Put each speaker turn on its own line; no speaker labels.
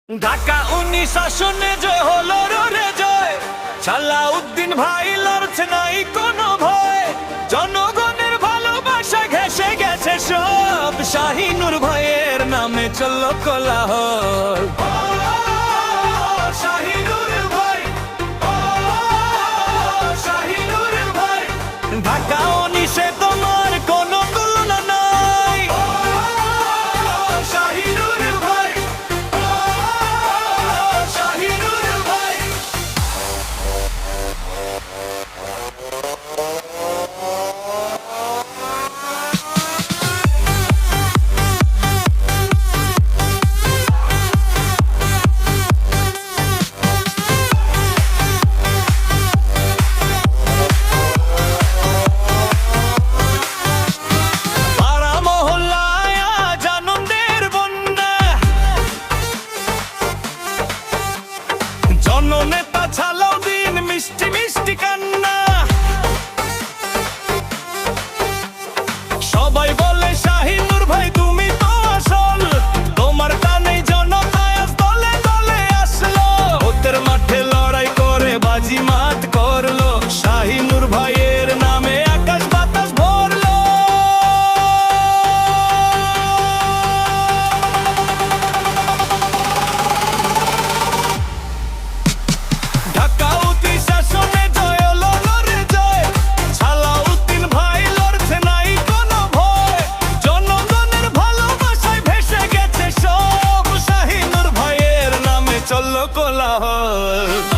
ঢাকা 19 আসনে জয় হলো রে জয়, সালাউদ্দিন ভাই লড়ছে নাই কোনো ভয়। জনগণের ভালোবাসা ঘেঁষে গেছে সব, শাহিনুর ভাইয়ের নামে চললো কোলাহল। শাহিনুর ভাই, শাহিনুর ভাই, ঢাকা 19-এ তোমার কোনো তুলনা নাই। শাহিনুর ভাই, শাহিনুর ভাই। পাড়া মহল্লায় আজ আনন্দের বন্যা, জননেতা সালাউদ্দিন মিষ্টি মিষ্টি কান্না। সবাই বলে শাহিনুর ভাই তুমি তো আসল, তোমার টানেই জনতা আজ দলে দলে আসলো। ওদের মাঠে লড়াই করে বাজিমাত করলো, শাহিনুর ভাইয়ের নামে আকাশ বাতাস ভরলো। ঢাকা 19 আসনে জয় হলো রে জয়, সালাউদ্দিন ভাই লড়ছে নাই কোনো ভয়। জনগণের ভালোবাসায় ভেসে গেছে সব, শাহিনুর ভাইয়ের নামে চললো কোলাহল।